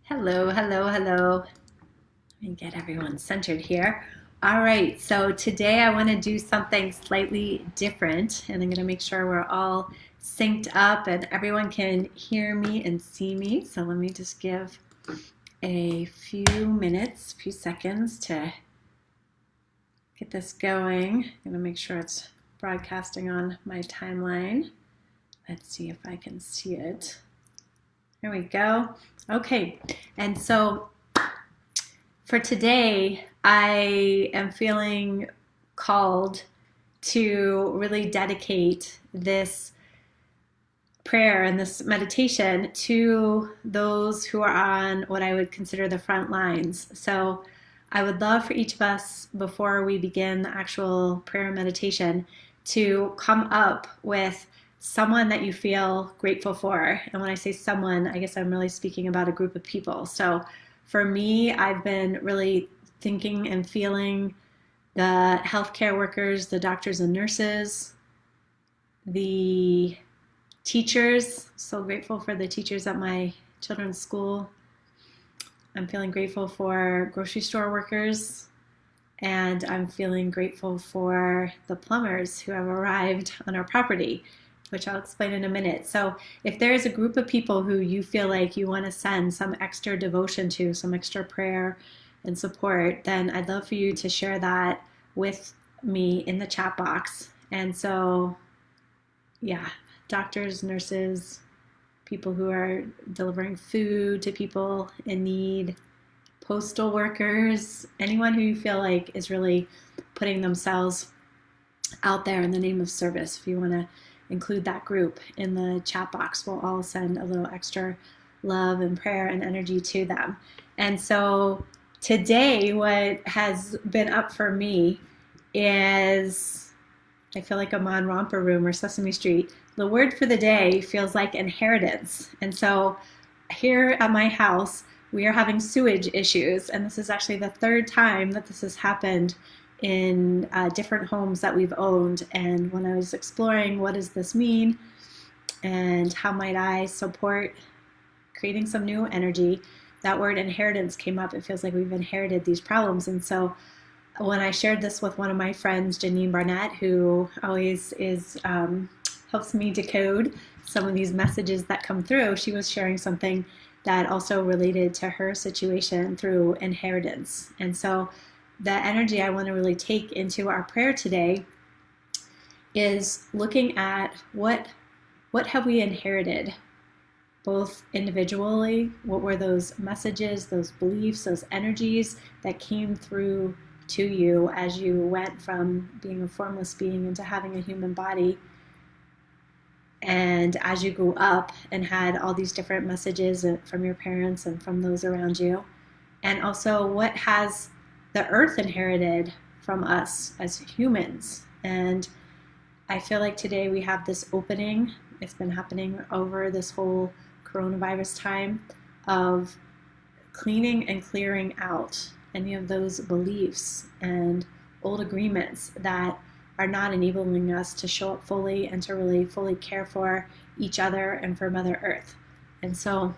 Hello, hello, hello. Let me get everyone centered here. All right, so today I want to do something slightly different, and I'm going to make sure we're all synced up and everyone can hear me and see me. So let me just give a few minutes, few seconds to get this going. I'm going to make sure it's broadcasting on my timeline. Let's see if I can see it. There we go. Okay, and so for today, I am feeling called to really dedicate this prayer and this meditation to those who are on what I would consider the front lines. So I would love for each of us, before we begin the actual prayer and meditation, to come up with someone that you feel grateful for. And when I say someone, I guess I'm really speaking about a group of people. So for me, I've been really thinking and feeling the healthcare workers, the doctors and nurses, the teachers. So grateful for the teachers at my children's school. I'm feeling grateful for grocery store workers, and I'm feeling grateful for the plumbers who have arrived on our property, which I'll explain in a minute. So if there is a group of people who you feel like you want to send some extra devotion to, some extra prayer and support, then I'd love for you to share that with me in the chat box. And so, yeah, doctors, nurses, people who are delivering food to people in need, postal workers, anyone who you feel like is really putting themselves out there in the name of service. If you want to include that group in the chat box, we'll all send a little extra love and prayer and energy to them. And so today, what has been up for me is, I feel like I'm on Romper Room or Sesame Street. The word for the day feels like inheritance. And so here at my house, we are having sewage issues. And this is actually the third time that this has happened in different homes that we've owned. And when I was exploring what does this mean and how might I support creating some new energy, that word inheritance came up. It feels like we've inherited these problems. And so when I shared this with one of my friends, Janine Barnett, who always helps me decode some of these messages that come through, she was sharing something that also related to her situation through inheritance. And so the energy I want to really take into our prayer today is looking at what have we inherited, both individually. What were those messages, those beliefs, those energies that came through to you as you went from being a formless being into having a human body, and as you grew up and had all these different messages from your parents and from those around you. And also, what has the earth inherited from us as humans? And I feel like today we have this opening. It's been happening over this whole coronavirus time of cleaning and clearing out any of those beliefs and old agreements that are not enabling us to show up fully and to really fully care for each other and for Mother Earth. And so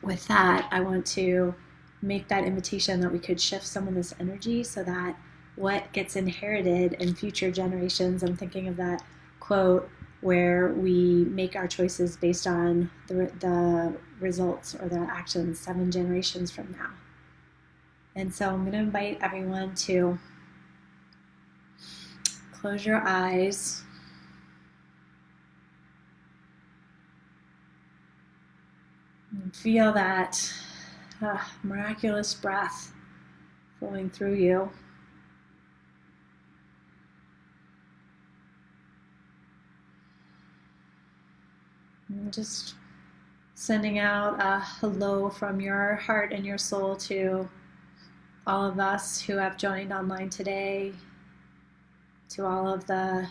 with that, I want to make that invitation that we could shift some of this energy so that what gets inherited in future generations, I'm thinking of that quote where we make our choices based on the results or the actions 7 generations from now. And so I'm going to invite everyone to close your eyes. And feel that miraculous breath flowing through you. And just sending out a hello from your heart and your soul to all of us who have joined online today, to all of the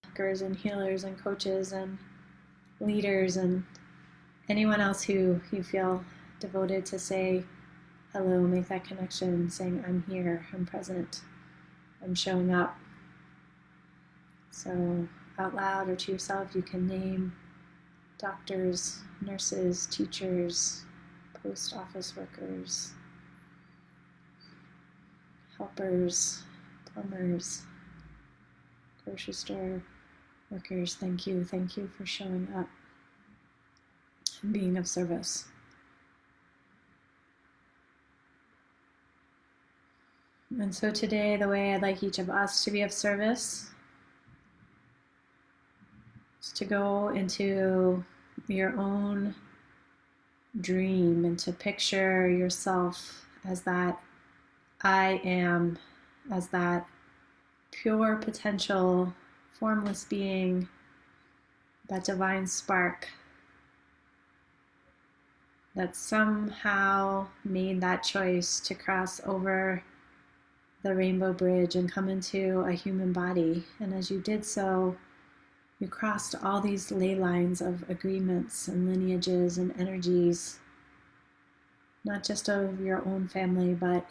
workers and healers and coaches and leaders and anyone else who you feel devoted to say hello, make that connection, saying I'm here, I'm present, I'm showing up. So out loud or to yourself, you can name doctors, nurses, teachers, post office workers, helpers, plumbers, grocery store workers. Thank you. Thank you for showing up and being of service. And so today, the way I'd like each of us to be of service is to go into your own dream and to picture yourself as that I am, as that pure potential, formless being, that divine spark that somehow made that choice to cross over the rainbow bridge and come into a human body. And as you did so, you crossed all these ley lines of agreements and lineages and energies, not just of your own family, but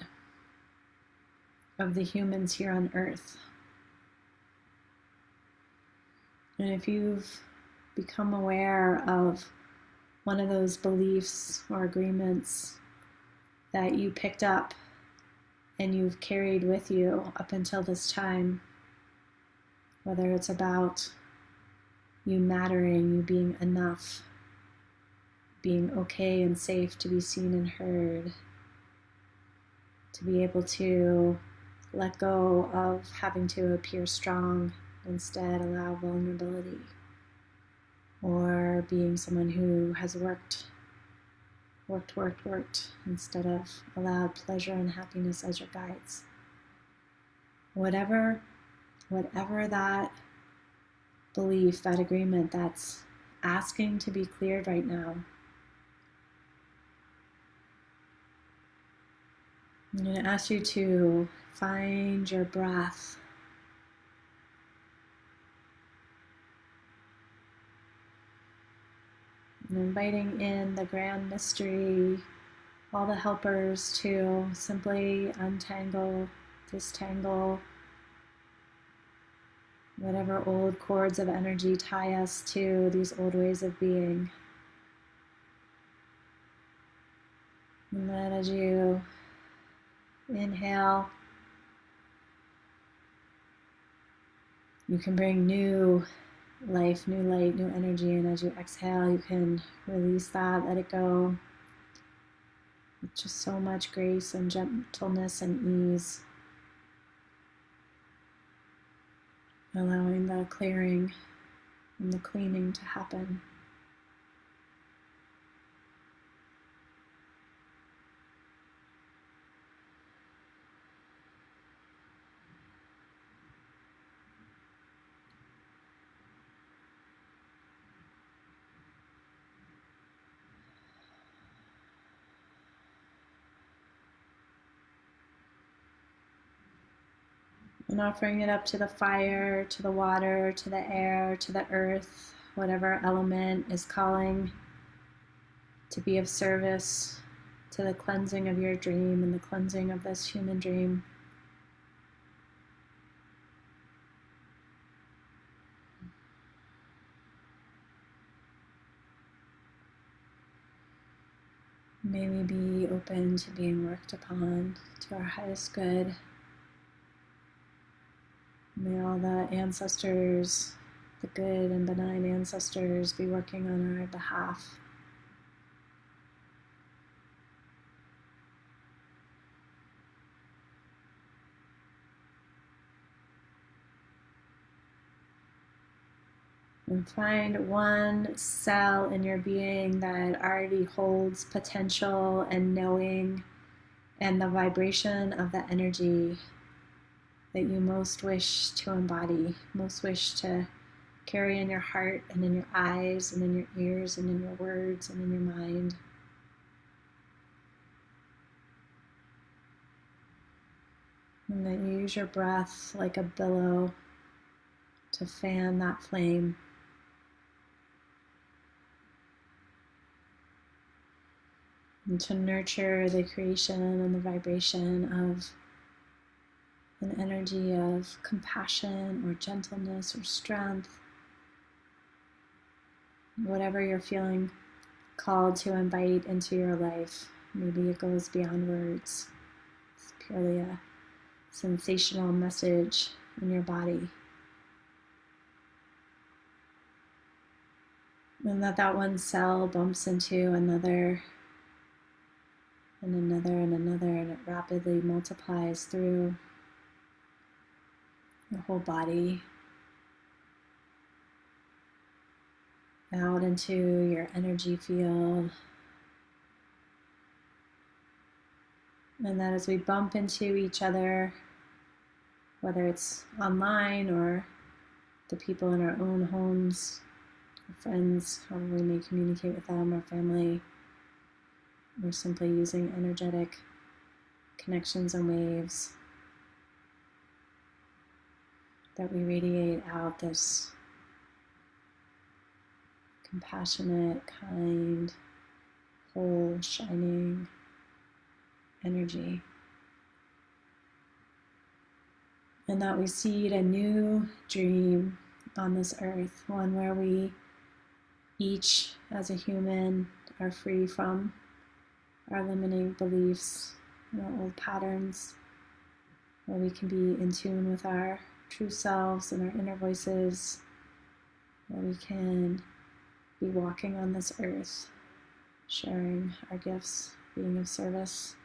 of the humans here on Earth. And if you've become aware of one of those beliefs or agreements that you picked up and you've carried with you up until this time, whether it's about you mattering, you being enough, being okay and safe to be seen and heard, to be able to let go of having to appear strong, instead allow vulnerability, or being someone who has worked instead of allowed pleasure and happiness as your guides. Whatever that belief, that agreement that's asking to be cleared right now, I'm going to ask you to find your breath. And inviting in the grand mystery, all the helpers to simply untangle, distangle whatever old cords of energy tie us to these old ways of being. And then as you inhale, you can bring new life, new light, new energy, and as you exhale, you can release that, let it go with just so much grace and gentleness and ease, allowing the clearing and the cleaning to happen. And offering it up to the fire, to the water, to the air, to the earth, whatever element is calling to be of service to the cleansing of your dream and the cleansing of this human dream. May we be open to being worked upon to our highest good. May all the ancestors, the good and benign ancestors, be working on our behalf. And find one cell in your being that already holds potential and knowing and the vibration of the energy that you most wish to embody, most wish to carry in your heart and in your eyes and in your ears and in your words and in your mind. And then you use your breath like a billow to fan that flame. And to nurture the creation and the vibration of an energy of compassion or gentleness or strength, whatever you're feeling called to invite into your life. Maybe it goes beyond words. It's purely a sensational message in your body. And that one cell bumps into another and another and another, and it rapidly multiplies through your whole body, out into your energy field. And that as we bump into each other, whether it's online or the people in our own homes, our friends, however we may communicate with them, our family, we're simply using energetic connections and waves that we radiate out this compassionate, kind, whole, shining energy. And that we seed a new dream on this earth, one where we each, as a human, are free from our limiting beliefs and our old patterns, where we can be in tune with our true selves and our inner voices, where we can be walking on this earth, sharing our gifts, being of service.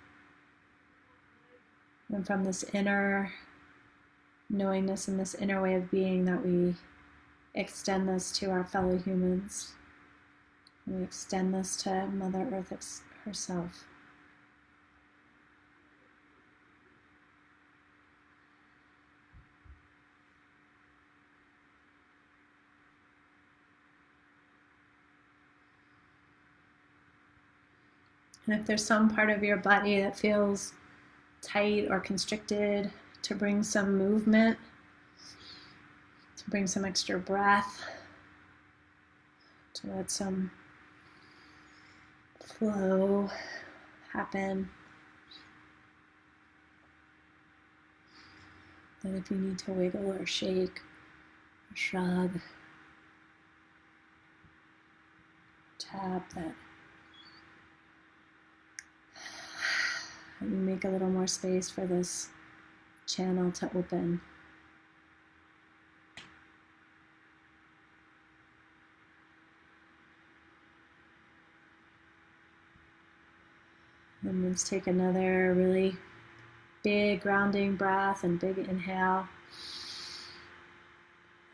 And from this inner knowingness and this inner way of being, that we extend this to our fellow humans. And we extend this to Mother Earth herself. And if there's some part of your body that feels tight or constricted, to bring some movement, to bring some extra breath, to let some flow happen. Then if you need to wiggle or shake or shrug, tap that. And you make a little more space for this channel to open. And let's take another really big grounding breath and big inhale.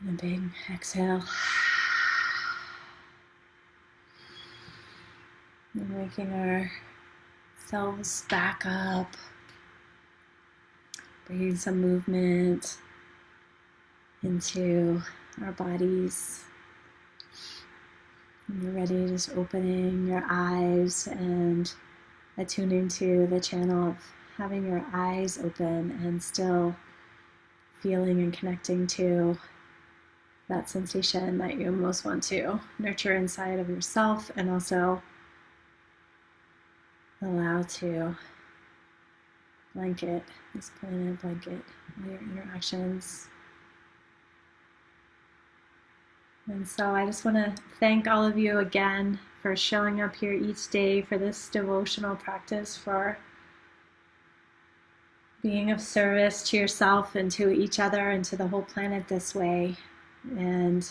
And a big exhale. And waking ourselves back up. Bringing some movement into our bodies. When you're ready, just opening your eyes and attuning to the channel of having your eyes open and still feeling and connecting to that sensation that you most want to nurture inside of yourself, and also allow to blanket, this planet blanket, all your interactions. And so I just want to thank all of you again for showing up here each day for this devotional practice, for being of service to yourself and to each other and to the whole planet this way. And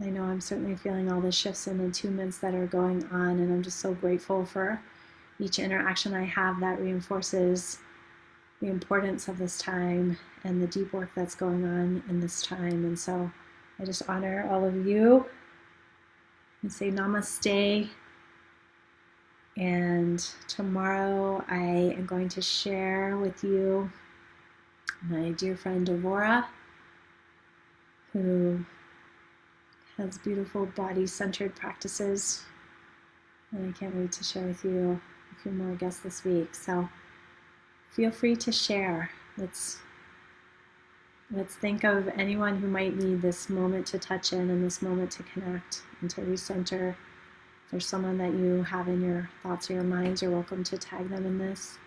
I know I'm certainly feeling all the shifts and attunements that are going on, and I'm just so grateful for each interaction I have that reinforces the importance of this time and the deep work that's going on in this time. And so I just honor all of you and say namaste. And tomorrow I am going to share with you my dear friend Devora, who has beautiful body-centered practices. And I can't wait to share with you a few more guests this week. So feel free to share. Let's think of anyone who might need this moment to touch in and this moment to connect and to recenter. If there's someone that you have in your thoughts or your minds, you're welcome to tag them in this.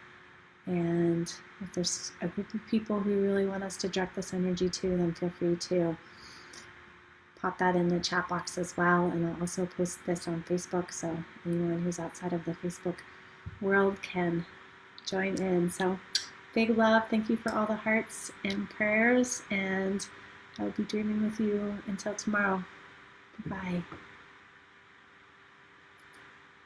And if there's a group of people who really want us to direct this energy to, then feel free to pop that in the chat box as well. And I'll also post this on Facebook, so anyone who's outside of the Facebook world can join in. So big love. Thank you for all the hearts and prayers, and I'll be dreaming with you until tomorrow. Bye.